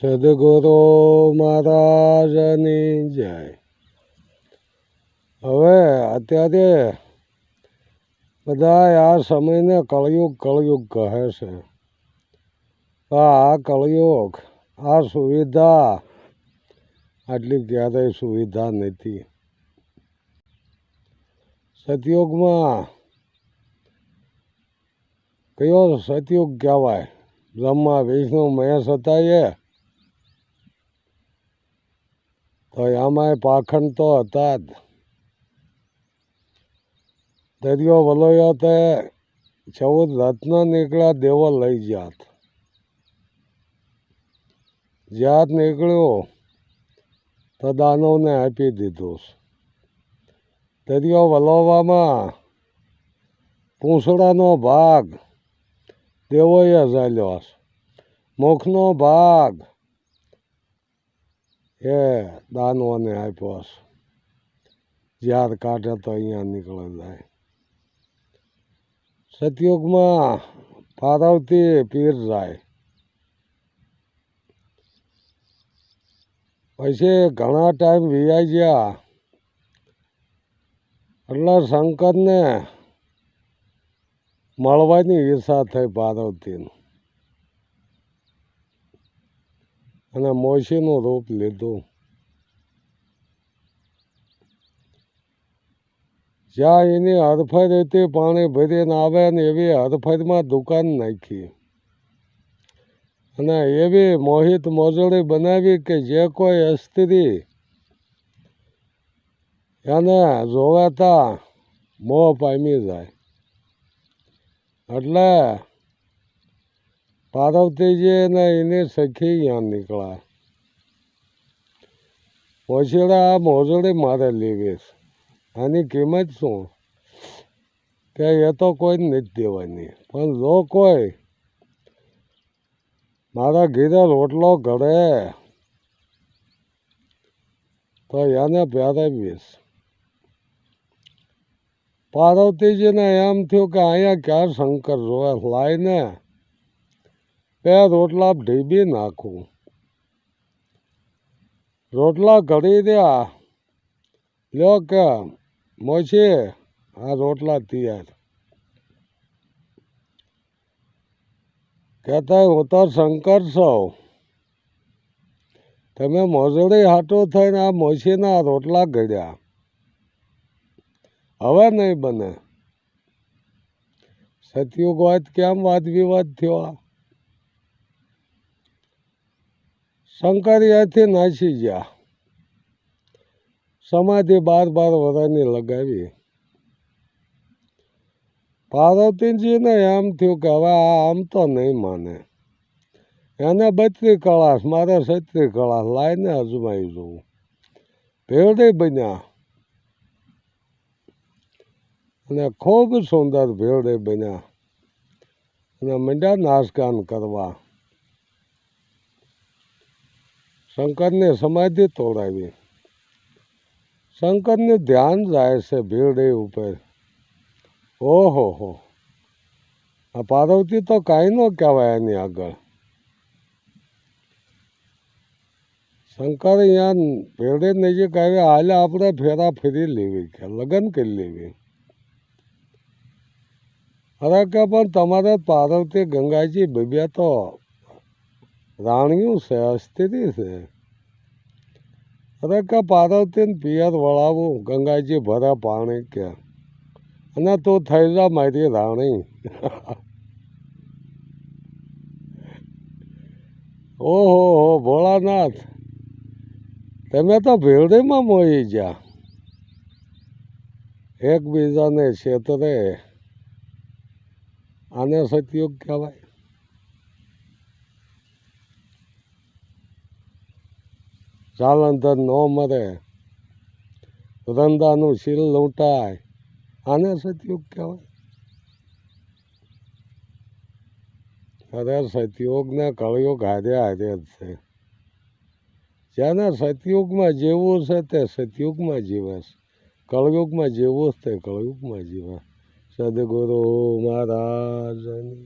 સદગુરુ મહારાજની જય. હવે અત્યારે બધા આ સમયને કળયુગ કળયુગ કહે છે. આ કળયુગ, આ સુવિધા આટલી ક્યારેય સુવિધા નથી. સતયુગમાં કયો સતયુગ કહેવાય? બ્રહ્મા વિષ્ણુ મહેશ હતા તો આમાંય પાખંડ તો હતા જ. દરિયો વલોયો તે 14 રત્ન નીકળ્યા, દેવો લઈ જાત. જ્યાં નીકળ્યું તો દાનવને આપી દીધું. દરિયો વલોવામાં પૂંછડાનો ભાગ દેવોએ ઝાલ્યો, મુખનો ભાગ એ દાનવોને આપ્યો. જ્યાર કાઢે તો અહીંયા નીકળે જાય. સતયુગમાં પાર્વતી પીર જાય. પછી ઘણા ટાઈમ વીઆઈ ગયા એટલે શંકરને મળવાની ઈચ્છા થઈ પાર્વતીને, અને મોશીનું રૂપ લીધું. જ્યાં એની હરફર હતી, પાણી ભરીને આવે ને એવી હરફરમાં દુકાન નાખી, અને એવી મોહિત મોજડી બનાવી કે જે કોઈ સ્ત્રી એને જોવે તા મોહ પામી જાય. એટલે પાર્વતીજી ને એની સખી ત્યાં નીકળ્યા. મોશીડા મોજડી મારે લેવી, આની કિંમત શું? કે એ તો કોઈ નથી દેવાની, પણ જો કોઈ મારા ઘીરે રોટલો ઘડે તો એને પહેરાવીશ. પાર્વતીજીને એમ થયું કે અહીંયા ક્યાં શંકર જોવે, લાઈને 2 રોટલા ઢીબી નાખું. રોટલા ઘડી રહ્યા, લ્યો કે મોશી આ રોટલા તૈયાર. કહેતા હું તો શંકર છું, તમે મોજડી હાટું થઈને આ મોશીના રોટલા ઘડ્યા, હવે નહીં બને. સતયુગ વાત કેમ વાદ વિવાદ થયો? શંકર ત્યાંથી નાસી ગયા. સમાધિ 12 વર્ષની લગાવી. પાર્વતીજીને એમ થયું કે હવે આમ તો નહીં માને. એને 32 કળાશ, મારે 36 કળાશ, લાઈને અજમાઈ જોવું. ભેળડી બન્યા, અને ખૂબ સુંદર ભેળડી બન્યા, અને મંડ્યા નાચગાન કરવા. શંકરની સમાધિ તોડાવી. શંકરનું ધ્યાન જાય છે ભેળડી ઉપર. ઓહો હો, આ પાર્વતી તો કાંઈ ન કહેવાય એની આગળ. શંકર અહીંયા ભેળડી નજીક આવ્યા, હાલે આપણે ફેરા ફેરી લેવી, કે લગ્ન કરી લેવી. અરે કે પણ તમારે પાર્વતી ગંગાજી બબ્યા તો રાણીયું છે, સ્ત્રી છે. અરે કે પાર્વતીને પિયર વળાવું, ગંગાજી ભરે પાણી કે, અને તું થઈ જા મારી રાણી. ઓહો હો ભોળાનાથ, તમે તો ભેળડીમાં મોહી ગયા. એકબીજાને ક્ષેત્રે, આને સતયુગ કહેવાય. જાલંધર ન મરે, વૃંદાનું શીલ લૂંટાય, આને સતયુગ કહેવાય. અરે સતયુગ ને કળયુગ હારે હારે જ છે. જેને સતયુગમાં જીવવું છે તે સતયુગમાં જીવે છે, કળયુગમાં જીવવું છે તે કળયુગમાં જીવે. સદગુરુ મહારાજની